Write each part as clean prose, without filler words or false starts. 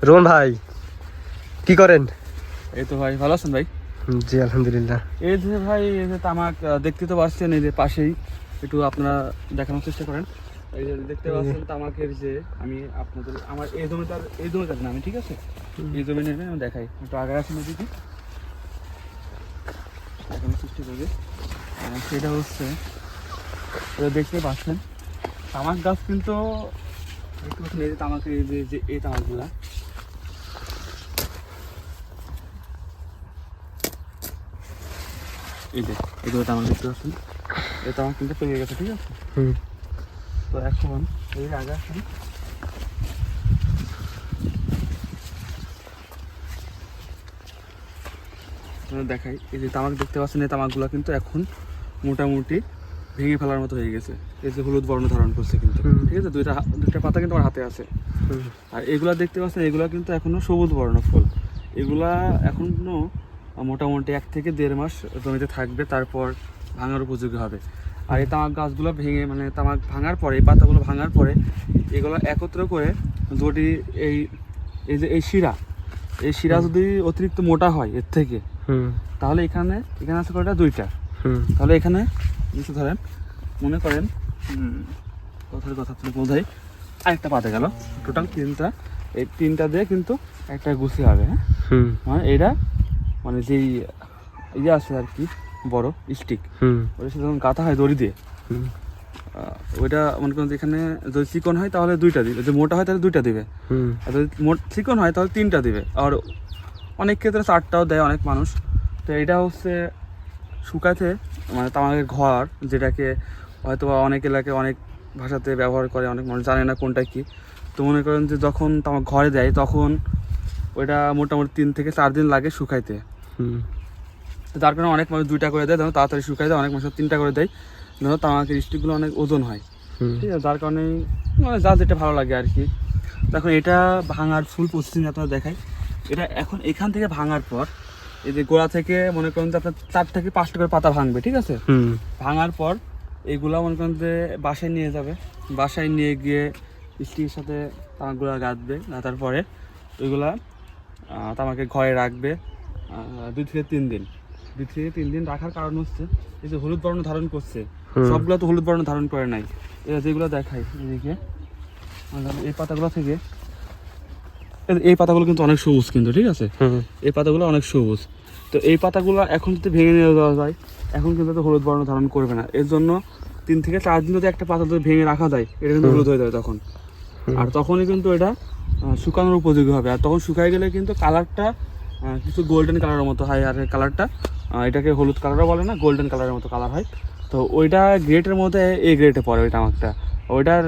রোহন ভাই কি করেন? এই তো ভাই, ভালো আছেন ভাই? জি আলহামদুলিল্লাহ। এই যে ভাই, এই যে তামাক দেখতে তো পাচ্ছেন, এই যে পাশেই একটু আপনারা দেখানোর চেষ্টা করেন। এই যে দেখতে পাচ্ছেন তামাকের যে আমি আপনাদের আমার এই জমিটার নামে, ঠিক আছে? এই জমি নেবে আমি দেখাই, একটু আগে আসেন এদিকে দেখানোর চেষ্টা করবে। সেটা হচ্ছে দেখতে পাচ্ছেন তামাক গাছ, কিন্তু দেখতে পাচ্ছেন এই যে তামাকের এই তামাকগুলা, এই যে এগুলো তামাক দেখতে পাচ্ছেন, এই তামাক কিন্তু পেয়ে গেছে, ঠিক আছে? তো এখন এই আগে আসেন, দেখাই। এই যে তামাক দেখতে পাচ্ছেন, এই তামাকগুলো কিন্তু এখন মোটামুটি ভেঙে ফেলার মতো হয়ে গেছে। এই যে হলুদ বর্ণ ধারণ করছে কিন্তু, ঠিক আছে? দুইটা পাতা কিন্তু আমার হাতে আছে। আর এগুলা দেখতে পাচ্ছেন, এগুলা কিন্তু এখনো সবুজ বর্ণ ফুল। এগুলা এখনো মোটামুটি 1 থেকে 1.5 মাস জমিতে থাকবে, তারপর ভাঙার উপযোগী হবে। আর এই তামাক গাছগুলো ভেঙে, মানে তামাক ভাঙার পরে, এই পাতাগুলো ভাঙার পরে এগুলো একত্র করে যদি এই যে এই শিরা যদি অতিরিক্ত মোটা হয় এর থেকে, তাহলে এখানে আছে কয়টা? 2টা। তাহলে এখানে নিচে ধরেন, মনে করেন কথা বোধহয় আরেকটা পাতা গেল, টোটাল 3টা। এই 3টা দিয়ে কিন্তু একটা গুছি হবে। হ্যাঁ, মানে এটা মানে যেই ইয়ে আছে আর কি, বড় স্টিক, ওটা যখন গাঁথা হয় দড়ি দিয়ে, ওইটা মনে করেন এখানে যদি চিকন হয় তাহলে 2টা দিবে, যদি মোটা হয় তাহলে 2টা দিবে, আর যদি চিকন হয় তাহলে 3টা দিবে। আর অনেক ক্ষেত্রে 4টাও দেয় অনেক মানুষ। তো এটা হচ্ছে শুকাতে, মানে তামাকের ঘর, যেটাকে হয়তো অনেক এলাকায় অনেক ভাষাতে ব্যবহার করে, অনেক মানুষ জানে না কোনটা কি। তো মনে করেন যে যখন তামাক ঘরে দেয় তখন ওইটা মোটামুটি 3 থেকে 4 দিন লাগে শুকাইতে। তো তার কারণে অনেক মানুষ 2টা করে দেয়, ধরো তাড়াতাড়ি শুকাই দেয়। অনেক মানুষ 3টা করে দেয়, ধরো তামাকের স্টিকগুলো অনেক ওজন হয়, ঠিক আছে? যার কারণে মানে যা যেটা ভালো লাগে আর কি। এখন এটা ভাঙার ফুল প্রসেসিং আপনারা দেখাই। এটা এখন এখান থেকে ভাঙার পর, এই যে গোড়া থেকে মনে করেন যে আপনার 4 থেকে 5টা করে পাতা ভাঙবে, ঠিক আছে? ভাঙার পর এইগুলা মনে করেন যে বাসায় নিয়ে যাবে, বাসায় নিয়ে গিয়ে স্টিকের সাথে তামাকগুলো গাঁথবে, গাঁথার পরে ওইগুলা তামাকে ঘরে রাখবে 2 থেকে 3 দিন। 2 থেকে 3 দিন রাখার কারণ হচ্ছে এই যে হলুদ বর্ণ ধারণ করছে, সবগুলো তো হলুদ বর্ণ ধারণ করে নাই। এরা যেগুলো দেখায় এদিকে, এই পাতাগুলো থেকে, এই পাতাগুলো কিন্তু অনেক সবুজ কিন্তু, ঠিক আছে? এই পাতাগুলো অনেক সবুজ। তো এই পাতাগুলো এখন যদি ভেঙে নিয়ে যাওয়া যায়, এখন কিন্তু হলুদ বর্ণ ধারণ করবে না। এর জন্য 3 থেকে 4 দিন যদি একটা পাতা যদি ভেঙে রাখা যায়, এটা কিন্তু হলুদ হয়ে যাবে তখন। আর তখনই কিন্তু এটা শুকানোর উপযোগী হবে। আর তখন শুকায় গেলে কিন্তু কালারটা কিছু গোল্ডেন কালারের মতো হয়। আর কালারটা এটাকে হলুদ কালারও বলে না, গোল্ডেন কালারের মতো কালার হয়। তো ওইটা গ্রেটের মধ্যে এ গ্রেটে পড়ে ওই তামাকটা। ওইটার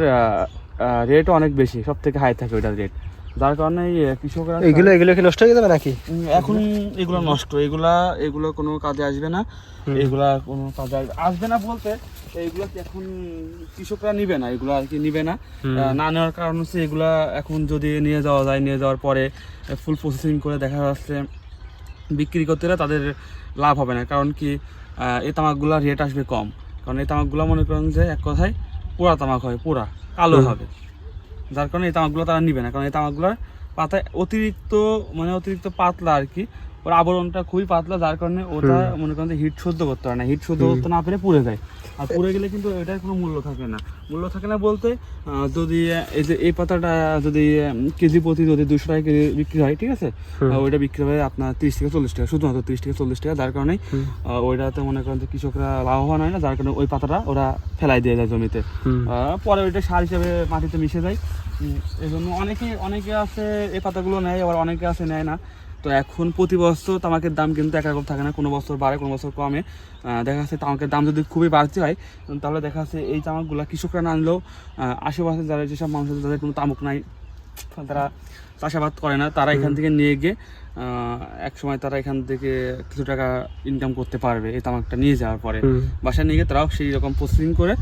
রেটও অনেক বেশি, সব থেকে হাই থাকে ওইটার রেট। যার কারণে কৃষকরা এগুলো কি নষ্ট হয়ে যাবে নাকি? এখন এগুলো নষ্ট, এগুলো কোনো কাজে আসবে না। এগুলা কোনো কাজে আসবে না বলতে, এইগুলো এখন কৃষকরা নিবে না, এগুলো আর কি নিবে না। না নেওয়ার কারণ হচ্ছে এগুলা এখন যদি নিয়ে যাওয়া যায়, নিয়ে যাওয়ার পরে ফুল প্রসেসিং করে দেখা যাচ্ছে বিক্রি করতে গেলে তাদের লাভ হবে না। কারণ কি, এই তামাকগুলোর রেট আসবে কম। কারণ এই তামাকগুলো মনে করেন যে এক কথায় পোড়া তামাক হয়, পোড়া কালো হবে। যার কারণে এই তামাকগুলো তারা নিবে না। কারণ এই তামাকগুলোর পাতায় অতিরিক্ত পাতলা আর কি, ওর আবরণটা খুবই পাতলা। যার কারণে ওটা মনে করেন যে হিট সহ্য করতে পারে না, হিট সহ্য করতে না পেরে পুড়ে যায়। আর পুড়ে গেলে কিন্তু এটার কোনো মূল্য থাকে না বলতে, যদি এই যে এই পাতাটা যদি কেজি প্রতি যদি 200 টাকা কেজি বিক্রি হয়, ঠিক আছে? ওইটা বিক্রি হবে আপনার 30 থেকে 40 টাকা, শুধুমাত্র 30 থেকে 40 টাকা। যার কারণে ওইটাতে মনে করেন যে কৃষকরা লাভবান হয় না। যার কারণে ওই পাতাটা ওরা ফেলাই দিয়ে যায় জমিতে, পরে ওইটা সার হিসেবে মাটিতে মিশে যায়। এই জন্য অনেকে আছে এই পাতাগুলো নেয়, আবার অনেকে আছে নেয় না। তো এখন প্রতি বছর তামাকের দাম কিন্তু একরকম থাকে না, কোনো বছর বাড়ে, কোনো বছর কমে। দেখা যাচ্ছে তামাকের দাম যদি খুবই বাড়তি হয়, তাহলে দেখা যাচ্ছে এই তামাকগুলো কৃষকরা না আনলেও আশেপাশে যারা যেসব মানুষ যাদের কোনো তামাক নাই, তারা চাষাবাদ করে না, তারা এখান থেকে নিয়ে গিয়ে এক সময় তারা এখান থেকে কিছু টাকা ইনকাম করতে পারবে এই তামাকটা নিয়ে যাওয়ার পরে। বাসায় নিয়ে গিয়ে তারাও সেই রকম প্রসেসিং করে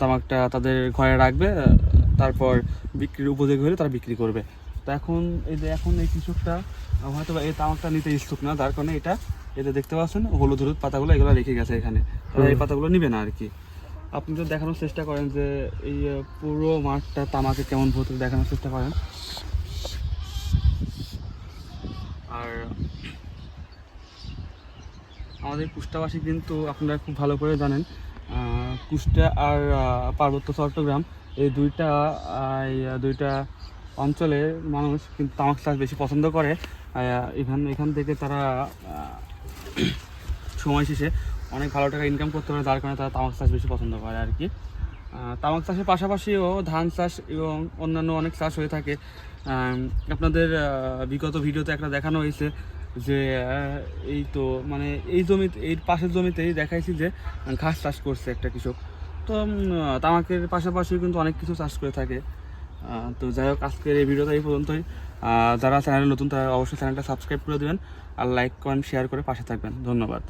তামাকটা তাদের ঘরে রাখবে, তারপর বিক্রির উপযোগী হলে তারা বিক্রি করবে। তো এখন এই কৃষকটা হয়তো এই তামাকটা নিতে ইচ্ছুক না, যার কারণে এটা দেখতে পাচ্ছেন হলুদ পাতাগুলো এগুলো রেখে গেছে এখানে, তারা এই পাতাগুলো নিবে না আর কি। আপনি তো দেখানোর চেষ্টা করেন যে এই পুরো মাঠটা তামাকে কেমন ভর্তি, দেখানোর চেষ্টা করেন। আমাদের কুষ্টাবাসী কিন্তু আপনারা খুব ভালো করে জানেন, কুষ্টা আর পার্বত্য চট্টগ্রাম এই দুইটা অঞ্চলের মানুষ কিন্তু তামাক চাষ বেশি পছন্দ করে। এখান থেকে তারা সময় শেষে অনেক ভালো টাকা ইনকাম করতে পারে, যার কারণে তারা তামাক চাষ বেশি পছন্দ করে আর কি। তামাক চাষের পাশাপাশিও ধান চাষ এবং অন্যান্য অনেক চাষ হয়ে থাকে। আপনাদের বিগত ভিডিওতে একটা দেখানো হয়েছে যে এই তো মানে এই পাশের জমিতেই দেখাইছি যে ঘাস চাষ করছে একটা কৃষক। তো তামাকের পাশাপাশি কিন্তু অনেক কিছু চাষ করে থাকে। তো যাই হোক, আজকের এই ভিডিওটা এই পর্যন্তই। যারা চ্যানেলে নতুন তারা অবশ্যই চ্যানেলটা সাবস্ক্রাইব করে দেবেন আর লাইক কমেন্ট শেয়ার করে পাশে থাকবেন। ধন্যবাদ।